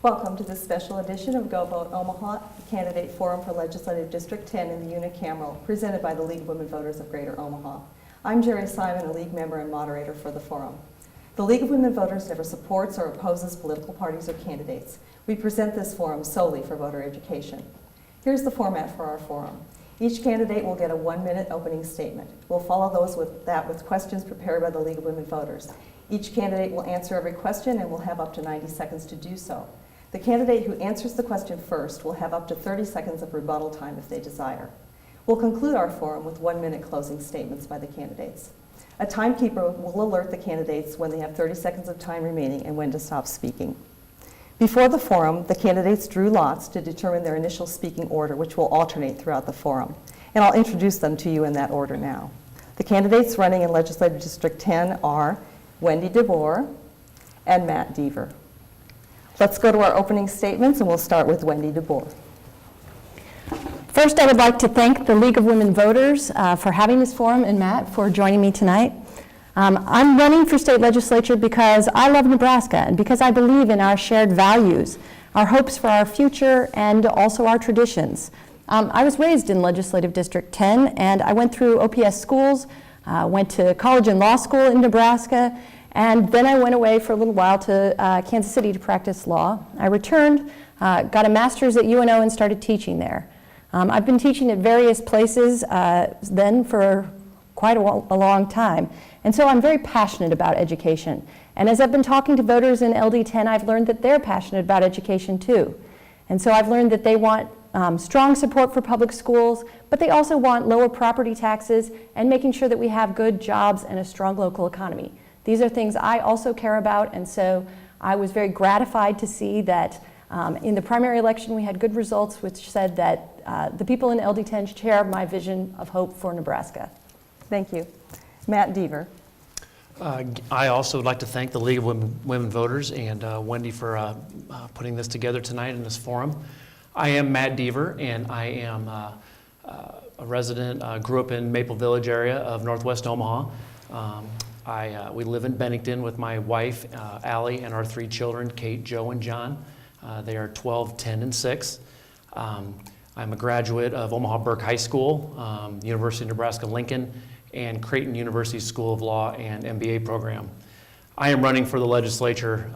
Welcome to this special edition of Go Vote Omaha, Candidate Forum for Legislative District 10 in the Unicameral, presented by the League of Women Voters of Greater Omaha. I'm Jerry Simon, a League member and moderator for the forum. The League of Women Voters never supports or opposes political parties or candidates. We present this forum solely for voter education. Here's the format for our forum. Each candidate will get a 1-minute opening statement. We'll follow those with questions prepared by the League of Women Voters. Each candidate will answer every question and will have up to 90 seconds to do so. The candidate who answers the question first will have up to 30 seconds of rebuttal time if they desire. We'll conclude our forum with 1-minute closing statements by the candidates. A timekeeper will alert the candidates when they have 30 seconds of time remaining and when to stop speaking. Before the forum, the candidates drew lots to determine their initial speaking order, which will alternate throughout the forum. And I'll introduce them to you in that order now. The candidates running in Legislative District 10 are Wendy DeBoer and Matt Deaver. Let's go to our opening statements, and we'll start with Wendy DeBoer. First, I would like to thank the League of Women Voters for having this forum, and Matt for joining me tonight. I'm running for state legislature because I love Nebraska and because I believe in our shared values, our hopes for our future, and also our traditions. I was raised in Legislative District 10, and I went through OPS schools, went to college and law school in Nebraska, and then I went away for a little while to Kansas City to practice law. I returned, got a master's at UNO, and started teaching there. I've been teaching at various places then for quite a long time. And so I'm very passionate about education. And as I've been talking to voters in LD10, I've learned that they're passionate about education too. And so I've learned that they want strong support for public schools, but they also want lower property taxes and making sure that we have good jobs and a strong local economy. These are things I also care about, and so I was very gratified to see that in the primary election we had good results, which said that the people in LD10 share my vision of hope for Nebraska. Thank you. Matt Deaver. I also would like to thank the League of Women Voters and Wendy for putting this together tonight in this forum. I am Matt Deaver, and I am a resident, grew up in Maple Village area of Northwest Omaha. We live in Bennington with my wife, Allie, and our 3 children, Kate, Joe, and John. They are 12, 10, and 6. I'm a graduate of Omaha Burke High School, University of Nebraska-Lincoln, and Creighton University School of Law and MBA program. I am running for the legislature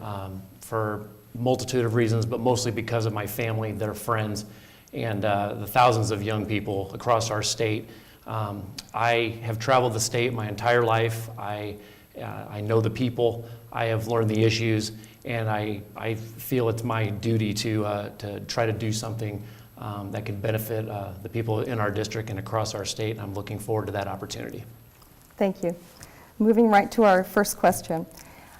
for a multitude of reasons, but mostly because of my family, their friends, and the thousands of young people across our state. I have traveled the state my entire life. I know the people. I have learned the issues, and I feel it's my duty to try to do something that can benefit the people in our district and across our state, and I'm looking forward to that opportunity. Thank you. Moving right to our first question.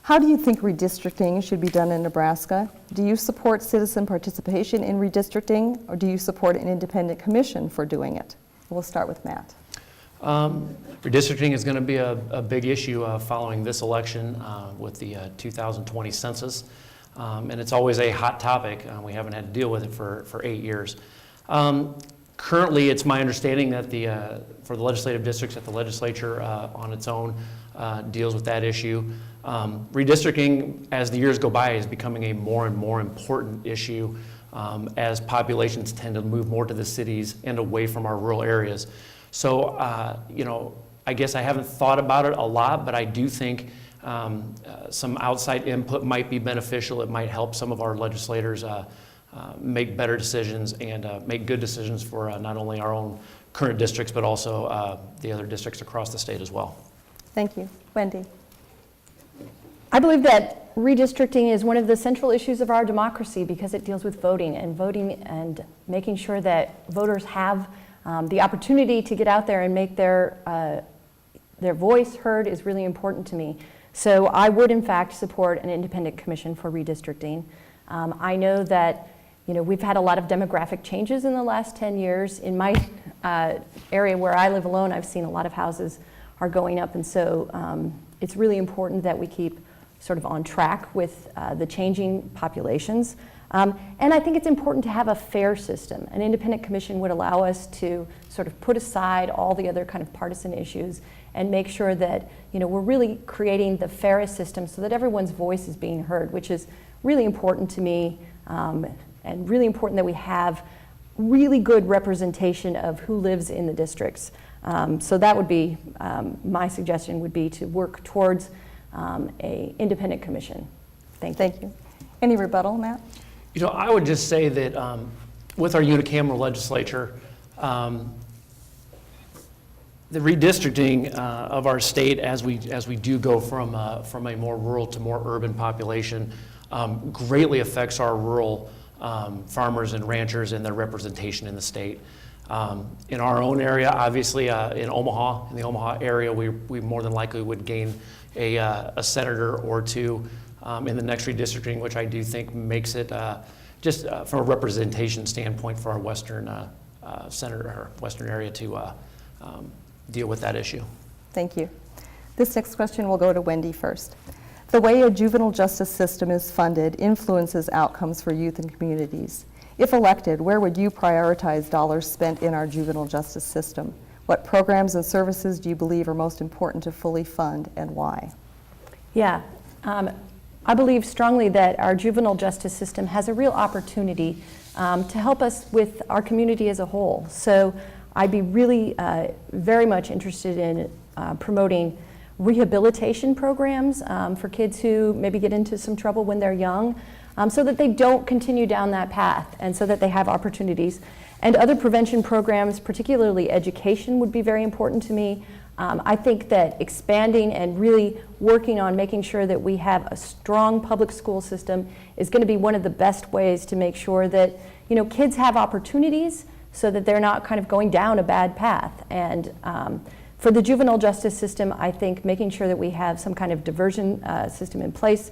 How do you think redistricting should be done in Nebraska? Do you support citizen participation in redistricting, or do you support an independent commission for doing it? We'll start with Matt. Redistricting is going to be a big issue following this election with the 2020 census. And it's always a hot topic. We haven't had to deal with it for 8 years. Currently, it's my understanding that for the legislative districts that the legislature on its own deals with that issue. Redistricting, as the years go by, is becoming a more and more important issue as populations tend to move more to the cities and away from our rural areas. So, I guess I haven't thought about it a lot, but I do think some outside input might be beneficial. It might help some of our legislators make better decisions and make good decisions for not only our own current districts, but also the other districts across the state as well. Thank you. Wendy. I believe that redistricting is one of the central issues of our democracy because it deals with voting and making sure that voters have the opportunity to get out there and make their voice heard is really important to me. So I would, in fact, support an independent commission for redistricting. I know that we've had a lot of demographic changes in the last 10 years. In my area where I live alone, I've seen a lot of houses are going up, and so it's really important that we keep sort of on track with the changing populations. And I think it's important to have a fair system. An independent commission would allow us to sort of put aside all the other kind of partisan issues and make sure that we're really creating the fairest system so that everyone's voice is being heard, which is really important to me and really important that we have really good representation of who lives in the districts. So that would be, my suggestion would be to work towards a independent commission. Thank you. Thank you. Any rebuttal, Matt? You know, I would just say that with our unicameral legislature, the redistricting of our state as we do go from a more rural to more urban population greatly affects our rural farmers and ranchers and their representation in the state. In our own area, obviously, in Omaha, in the Omaha area, we more than likely would gain a senator or two in the next redistricting, which I do think makes it just from a representation standpoint for our western senator or western area to deal with that issue. Thank you. This next question will go to Wendy first. The way a juvenile justice system is funded influences outcomes for youth and communities. If elected, where would you prioritize dollars spent in our juvenile justice system? What programs and services do you believe are most important to fully fund, and why? Yeah, I believe strongly that our juvenile justice system has a real opportunity to help us with our community as a whole. So I'd be really very much interested in promoting rehabilitation programs for kids who maybe get into some trouble when they're young, so that they don't continue down that path and so that they have opportunities. And other prevention programs, particularly education, would be very important to me. I think that expanding and really working on making sure that we have a strong public school system is going to be one of the best ways to make sure that, you know, kids have opportunities so that they're not kind of going down a bad path. And for the juvenile justice system, I think making sure that we have some kind of diversion system in place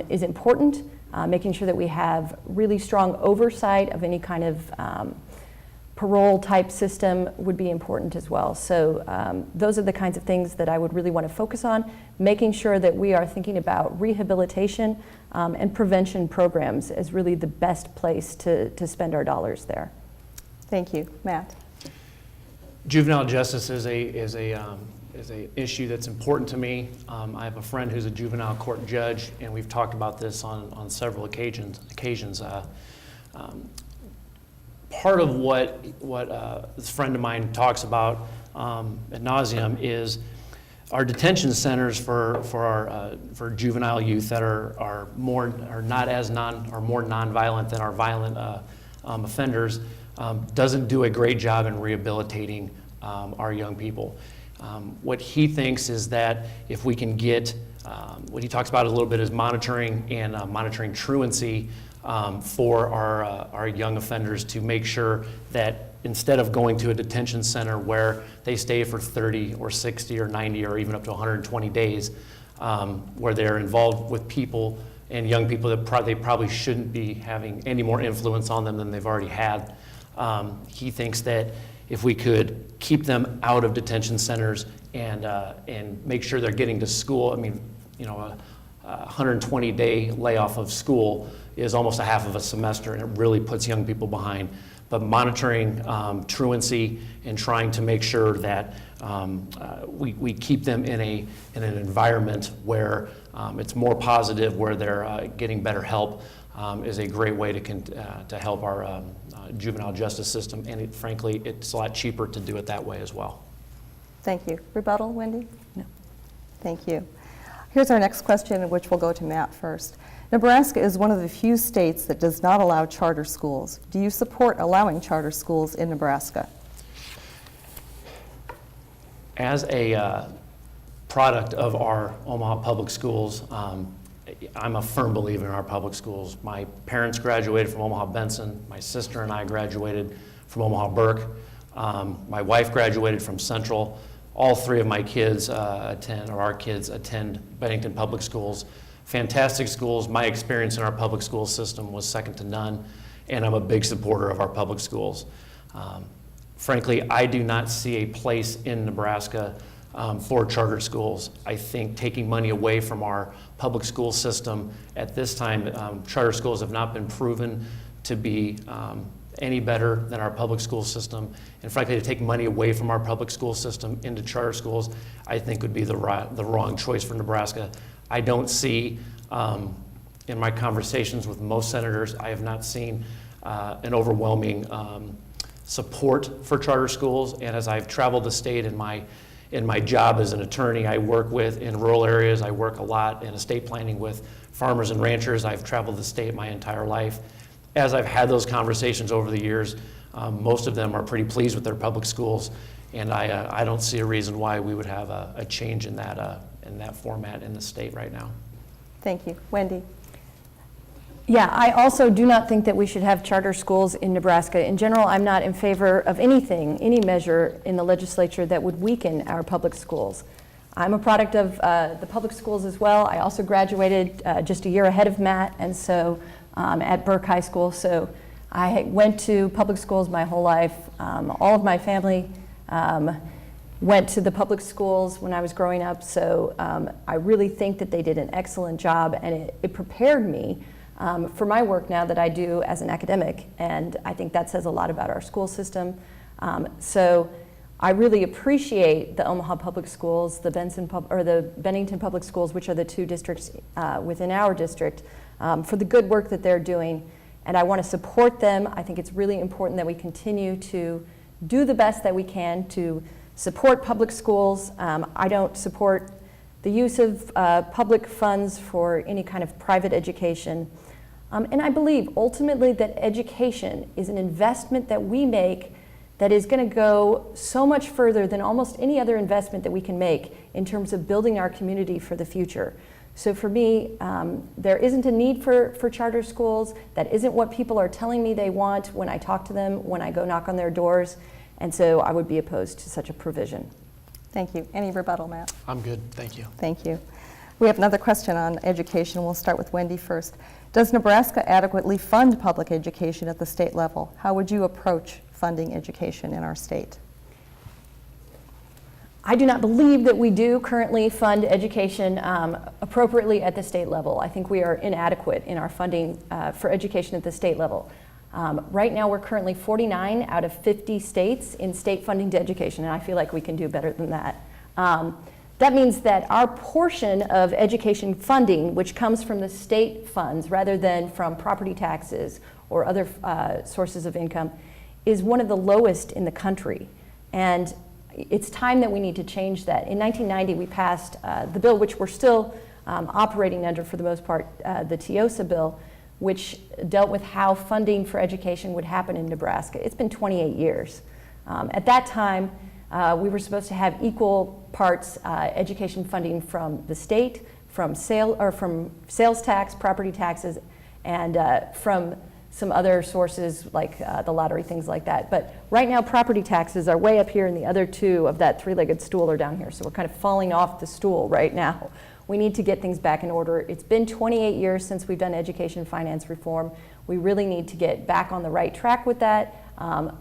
is important. Making sure that we have really strong oversight of any kind of parole type system would be important as well. So those are the kinds of things that I would really want to focus on, making sure that we are thinking about rehabilitation and prevention programs as really the best place to spend our dollars there. Thank you. Matt? Juvenile justice is a issue that's important to me. I have a friend who's a juvenile court judge, and we've talked about this on several occasions. Part of what this friend of mine talks about ad nauseum is our detention centers for juvenile youth that are more nonviolent than our violent offenders doesn't do a great job in rehabilitating our young people. What he thinks is that if we can get, what he talks about a little bit is monitoring and monitoring truancy for our young offenders, to make sure that instead of going to a detention center where they stay for 30 or 60 or 90 or even up to 120 days, where they're involved with people and young people that they probably shouldn't be having any more influence on them than they've already had. He thinks that if we could keep them out of detention centers and make sure they're getting to school, I mean, you know, a 120-day layoff of school is almost a half of a semester, and it really puts young people behind. But monitoring truancy and trying to make sure that we keep them in an environment where it's more positive, where they're getting better help, is a great way to help our juvenile justice system. And frankly, it's a lot cheaper to do it that way as well. Thank you. Rebuttal, Wendy? No. Thank you. Here's our next question, which will go to Matt first. Nebraska is one of the few states that does not allow charter schools. Do you support allowing charter schools in Nebraska? As a product of our Omaha public schools, I'm a firm believer in our public schools. My parents graduated from Omaha Benson. My sister and I graduated from Omaha Burke. My wife graduated from Central. All three of my kids our kids attend Bennington Public Schools. Fantastic schools. My experience in our public school system was second to none, and I'm a big supporter of our public schools. Frankly, I do not see a place in Nebraska for charter schools. I think taking money away from our public school system at this time, charter schools have not been proven to be any better than our public school system. And frankly, to take money away from our public school system into charter schools, I think would be the wrong choice for Nebraska. I don't see in my conversations with most senators, I have not seen an overwhelming support for charter schools. And as I've traveled the state in my job as an attorney, I work with in rural areas. I work a lot in estate planning with farmers and ranchers. I've traveled the state my entire life. As I've had those conversations over the years, most of them are pretty pleased with their public schools, and I don't see a reason why we would have a change in that format in the state right now. Thank you. Wendy? Yeah, I also do not think that we should have charter schools in Nebraska. In general, I'm not in favor of anything, any measure in the legislature that would weaken our public schools. I'm a product of the public schools as well. I also graduated just a year ahead of Matt, and so at Burke High School. So I went to public schools my whole life. All of my family went to the public schools when I was growing up. So I really think that they did an excellent job, and it prepared me for my work now that I do as an academic, and I think that says a lot about our school system. So I really appreciate the Omaha Public Schools, the Bennington Public Schools, which are the two districts within our district, for the good work that they're doing, and I want to support them. I think it's really important that we continue to do the best that we can to support public schools. I don't support the use of public funds for any kind of private education. And I believe ultimately that education is an investment that we make that is going to go so much further than almost any other investment that we can make in terms of building our community for the future. So for me, there isn't a need for charter schools. That isn't what people are telling me they want when I talk to them, when I go knock on their doors. And so I would be opposed to such a provision. Thank you. Any rebuttal, Matt? I'm good, thank you. Thank you. We have another question on education. We'll start with Wendy first. Does Nebraska adequately fund public education at the state level? How would you approach funding education in our state? I do not believe that we do currently fund education appropriately at the state level. I think we are inadequate in our funding for education at the state level. Right now, we're currently 49 out of 50 states in state funding to education, and I feel like we can do better than that. That means that our portion of education funding, which comes from the state funds rather than from property taxes or other sources of income, is one of the lowest in the country. And it's time that we need to change that. In 1990, we passed the bill, which we're still operating under for the most part, the TIOSA bill, which dealt with how funding for education would happen in Nebraska. It's been 28 years. At that time, we were supposed to have equal parts education funding from the state, from sales tax, property taxes, and from some other sources like the lottery, things like that. But right now, property taxes are way up here, and the other two of that three-legged stool are down here. So we're kind of falling off the stool right now. We need to get things back in order. It's been 28 years since we've done education finance reform. We really need to get back on the right track with that,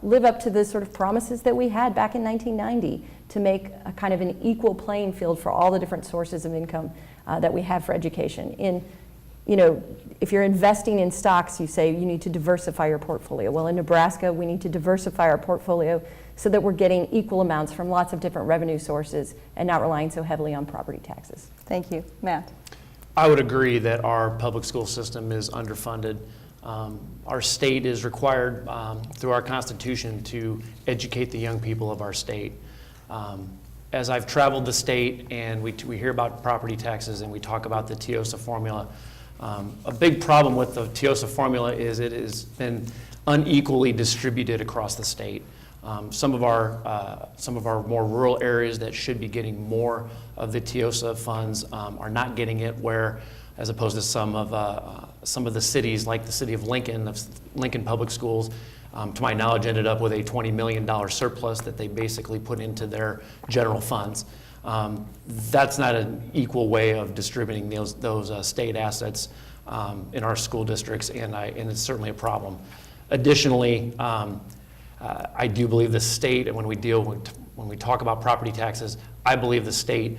live up to the sort of promises that we had back in 1990 to make a kind of an equal playing field for all the different sources of income that we have for education. If you're investing in stocks, you say you need to diversify your portfolio. Well, in Nebraska, we need to diversify our portfolio so that we're getting equal amounts from lots of different revenue sources and not relying so heavily on property taxes. Thank you. Matt? I would agree that our public school system is underfunded. Our state is required through our Constitution to educate the young people of our state. As I've traveled the state and we hear about property taxes and we talk about the TIOSA formula, a big problem with the TIOSA formula is it has been unequally distributed across the state. Some of our more rural areas that should be getting more of the TIOSA funds are not getting it, where as opposed to some of the cities, like the city of Lincoln Public Schools, to my knowledge, ended up with a $20 million surplus that they basically put into their general funds. That's not an equal way of distributing those state assets in our school districts, and it's certainly a problem. Additionally, I do believe the state, and when we talk about property taxes, I believe the state,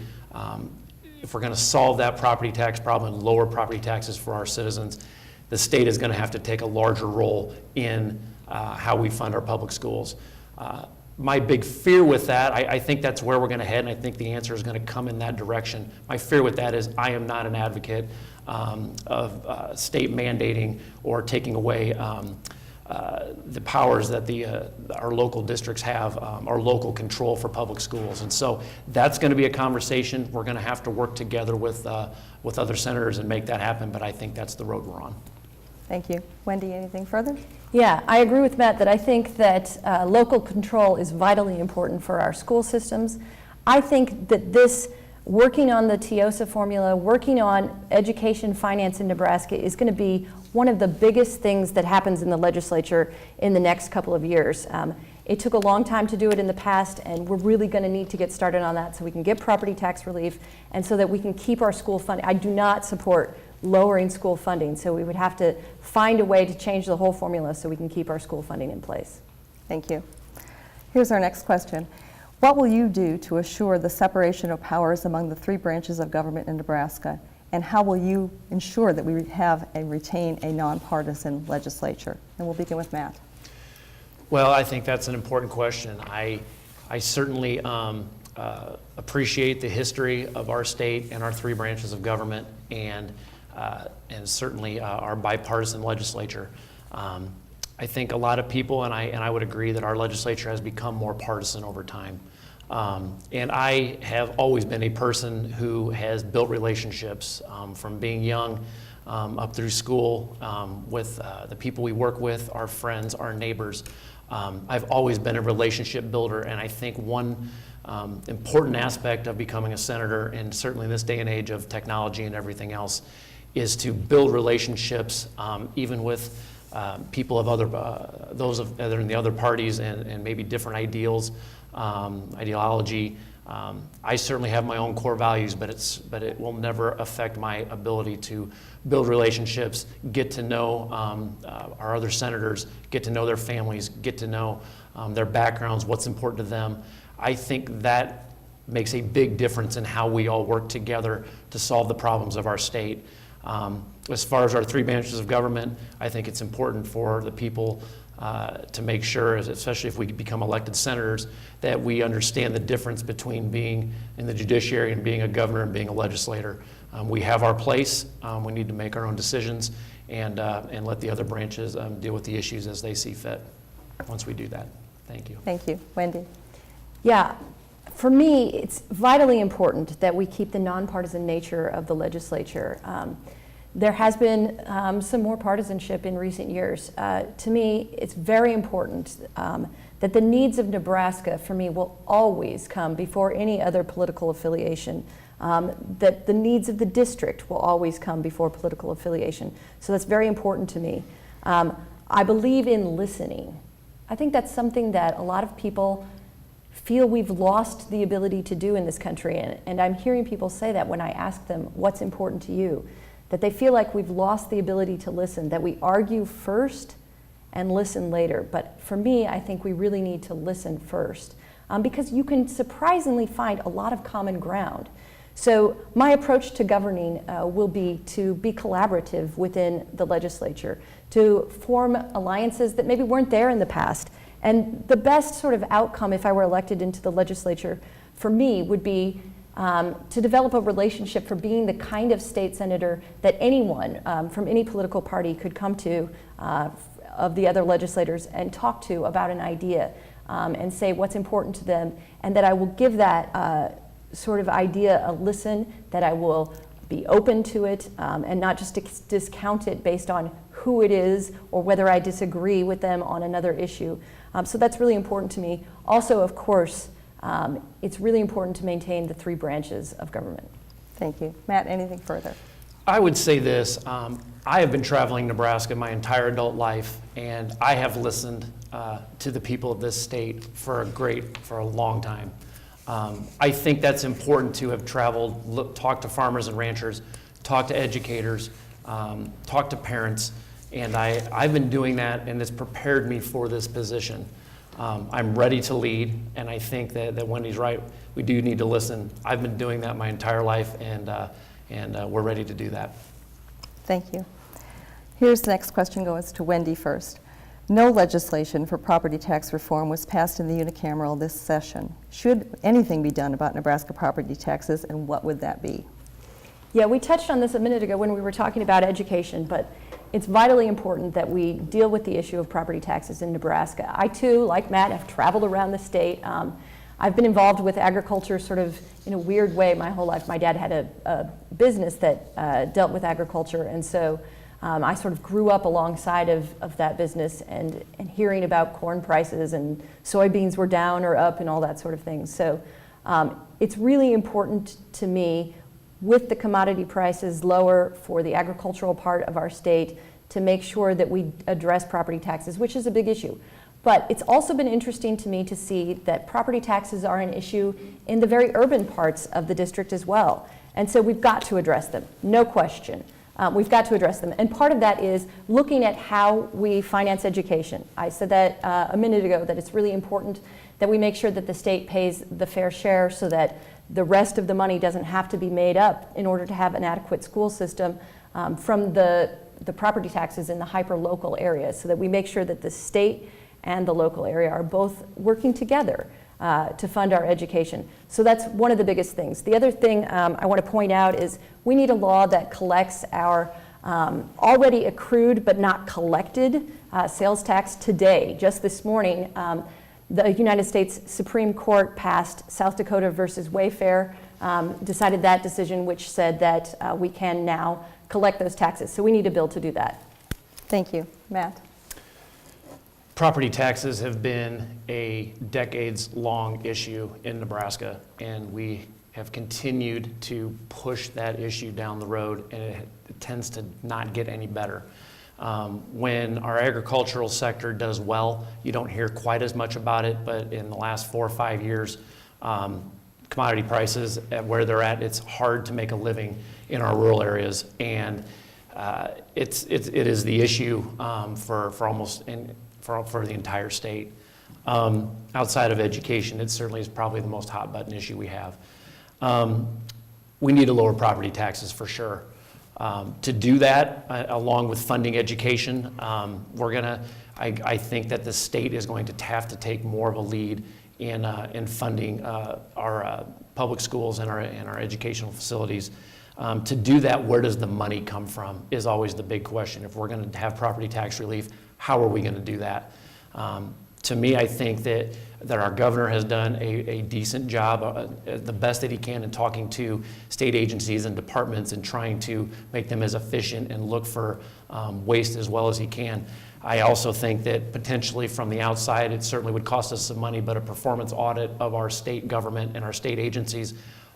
if we're going to solve that property tax problem and lower property taxes for our citizens, the state is going to have to take a larger role in how we fund our public schools. My big fear with that, I think that's where we're going to head, and I think the answer is going to come in that direction. My fear with that is I am not an advocate of state mandating or taking away the powers that our local districts have, our local control for public schools. And so that's going to be a conversation. We're going to have to work together with other senators and make that happen, but I think that's the road we're on. Thank you. Wendy, anything further? Yeah, I agree with Matt that I think that local control is vitally important for our school systems. I think that this, working on the TIOSA formula, working on education finance in Nebraska is going to be one of the biggest things that happens in the legislature in the next couple of years. It took a long time to do it in the past, and we're really going to need to get started on that so we can get property tax relief and so that we can keep our school funding. I do not support lowering school funding, so we would have to find a way to change the whole formula so we can keep our school funding in place. Thank you. Here's our next question. What will you do to assure the separation of powers among the three branches of government in Nebraska? And how will you ensure that we have and retain a nonpartisan legislature? And we'll begin with Matt. Well, I think that's an important question. I certainly appreciate the history of our state and our three branches of government, and certainly our bipartisan legislature. I think a lot of people, and I would agree, that our legislature has become more partisan over time. And I have always been a person who has built relationships from being young up through school with the people we work with, our friends, our neighbors. I've always been a relationship builder, and I think one important aspect of becoming a senator, and certainly in this day and age of technology and everything else, is to build relationships even with people of those that are in the other parties and maybe different ideology. I certainly have my own core values, but it will never affect my ability to build relationships, get to know our other senators, get to know their families, get to know their backgrounds, what's important to them. I think that makes a big difference in how we all work together to solve the problems of our state. As far as our three branches of government, I think it's important for the people to make sure, especially if we become elected senators, that we understand the difference between being in the judiciary and being a governor and being a legislator. We have our place. We need to make our own decisions and let the other branches deal with the issues as they see fit once we do that. Thank you. Thank you. Wendy? Yeah, for me, it's vitally important that we keep the nonpartisan nature of the legislature. There has been some more partisanship in recent years. To me, it's very important that the needs of Nebraska, for me, will always come before any other political affiliation, that the needs of the district will always come before political affiliation. So that's very important to me. I believe in listening. I think that's something that a lot of people feel we've lost the ability to do in this country, and I'm hearing people say that when I ask them, what's important to you? That they feel like we've lost the ability to listen, that we argue first and listen later. But for me, I think we really need to listen first because you can surprisingly find a lot of common ground. So my approach to governing will be to be collaborative within the legislature, to form alliances that maybe weren't there in the past. And the best sort of outcome if I were elected into the legislature for me would be to develop a relationship for being the kind of state senator that anyone from any political party could come to of the other legislators and talk to about an idea and say what's important to them, and that I will give that sort of idea a listen, that I will be open to it and not just discount it based on who it is or whether I disagree with them on another issue. So that's really important to me. Also, of course, it's really important to maintain the three branches of government. Thank you. Matt, anything further? I would say this. I have been traveling Nebraska my entire adult life, and I have listened to the people of this state for a long time. I think that's important to have traveled, talked to farmers and ranchers, talked to educators, talked to parents, and I've been doing that, and it's prepared me for this position. I'm ready to lead, and I think that Wendy's right. We do need to listen. I've been doing that my entire life, and we're ready to do that. Thank you. Here's the next question goes to Wendy first. No legislation for property tax reform was passed in the unicameral this session. Should anything be done about Nebraska property taxes, and what would that be? Yeah, we touched on this a minute ago when we were talking about education, but it's vitally important that we deal with the issue of property taxes in Nebraska. I too, like Matt, have traveled around the state. I've been involved with agriculture sort of in a weird way my whole life. My dad had a business that dealt with agriculture, and so I sort of grew up alongside of that business and hearing about corn prices and soybeans were down or up and all that sort of thing. So it's really important to me, with the commodity prices lower for the agricultural part of our state, to make sure that we address property taxes, which is a big issue. But it's also been interesting to me to see that property taxes are an issue in the very urban parts of the district as well. And so we've got to address them, no question. We've got to address them. And part of that is looking at how we finance education. I said that a minute ago, that it's really important that we make sure that the state pays the fair share so that the rest of the money doesn't have to be made up in order to have an adequate school system from the property taxes in the hyper-local areas, so that we make sure that the state and the local area are both working together to fund our education. So that's one of the biggest things. The other thing I want to point out is we need a law that collects our already accrued but not collected sales tax today. Just this morning, the United States Supreme Court passed South Dakota versus Wayfair, decided that decision, which said that we can now collect those taxes. So we need a bill to do that. Thank you. Matt? Property taxes have been a decades-long issue in Nebraska, and we have continued to push that issue down the road, and it tends to not get any better. When our agricultural sector does well, you don't hear quite as much about it, but in the last 4 or 5 years, commodity prices at where they're at, it's hard to make a living in our rural areas, and it is the issue for the entire state. Outside of education, it certainly is probably the most hot button issue we have. We need to lower property taxes for sure. To do that, along with funding education, I think that the state is going to have to take more of a lead in funding our public schools and our educational facilities. To do that, where does the money come from is always the big question. If we're going to have property tax relief, how are we going to do that? To me, I think that our governor has done a decent job, the best that he can, in talking to state agencies and departments and trying to make them as efficient and look for waste as well as he can. I also think that potentially from the outside, it certainly would cost us some money, but a performance audit of our state government and our state agencies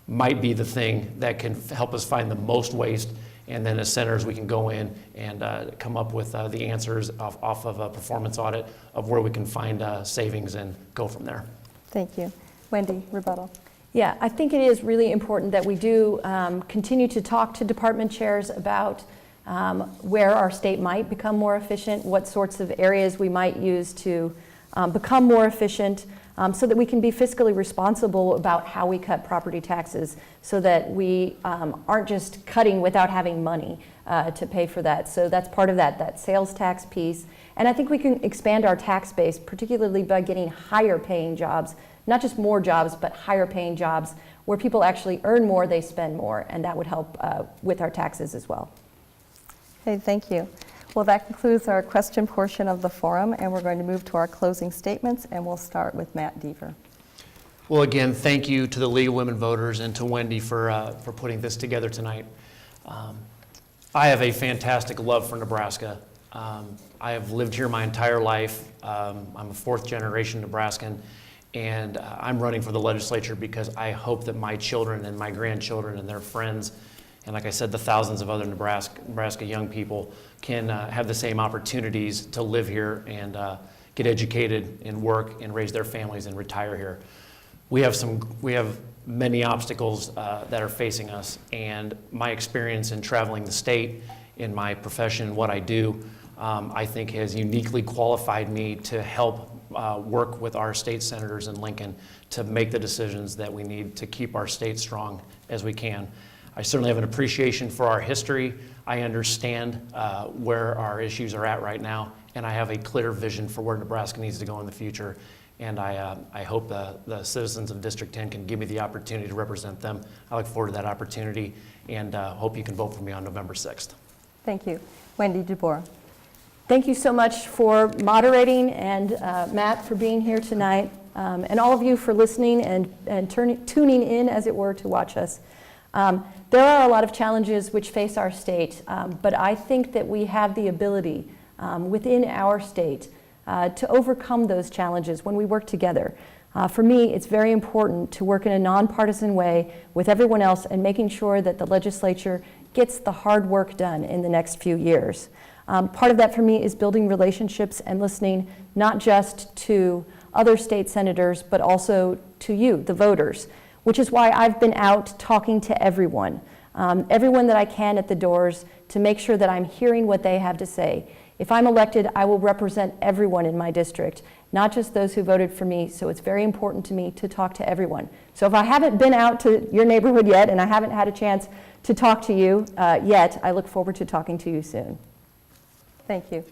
might be the thing that can help us find the most waste. And then as senators, we can go in and come up with the answers off of a performance audit of where we can find savings and go from there. Thank you. Wendy, rebuttal. Yeah, I think it is really important that we do continue to talk to department chairs about where our state might become more efficient, what sorts of areas we might use to become more efficient, so that we can be fiscally responsible about how we cut property taxes, so that we aren't just cutting without having money to pay for that. So that's part of that sales tax piece. And I think we can expand our tax base, particularly by getting higher paying jobs, not just more jobs, but higher paying jobs where people actually earn more, they spend more, and that would help with our taxes as well. Okay, thank you. Well, that concludes our question portion of the forum, and we're going to move to our closing statements, and we'll start with Matt Deaver. Well, again, thank you to the League of Women Voters and to Wendy for putting this together tonight. I have a fantastic love for Nebraska. I have lived here my entire life. I'm a fourth generation Nebraskan, and I'm running for the legislature because I hope that my children and my grandchildren and their friends, and like I said, the thousands of other Nebraska young people can have the same opportunities to live here and get educated and work and raise their families and retire here. We have many obstacles that are facing us, and my experience in traveling the state in my profession, what I do, I think has uniquely qualified me to help work with our state senators in Lincoln to make the decisions that we need to keep our state strong as we can. I certainly have an appreciation for our history. I understand where our issues are at right now, and I have a clear vision for where Nebraska needs to go in the future. And I hope the citizens of District 10 can give me the opportunity to represent them. I look forward to that opportunity, and hope you can vote for me on November 6th. Thank you. Wendy, DeBoer. Thank you so much for moderating, and Matt for being here tonight, and all of you for listening and tuning in, as it were, to watch us. There are a lot of challenges which face our state, but I think that we have the ability within our state to overcome those challenges when we work together. For me, it's very important to work in a nonpartisan way with everyone else and making sure that the legislature gets the hard work done in the next few years. Part of that for me is building relationships and listening not just to other state senators, but also to you, the voters, which is why I've been out talking to everyone that I can at the doors to make sure that I'm hearing what they have to say. If I'm elected, I will represent everyone in my district, not just those who voted for me, so it's very important to me to talk to everyone. So if I haven't been out to your neighborhood yet and I haven't had a chance to talk to you yet, I look forward to talking to you soon. Thank you.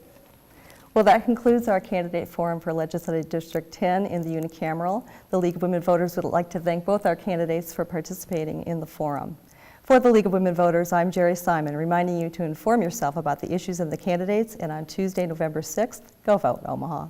Well, that concludes our candidate forum for Legislative District 10 in the unicameral. The League of Women Voters would like to thank both our candidates for participating in the forum. For the League of Women Voters, I'm Jerry Simon, reminding you to inform yourself about the issues and the candidates, and on Tuesday, November 6th, go vote, Omaha.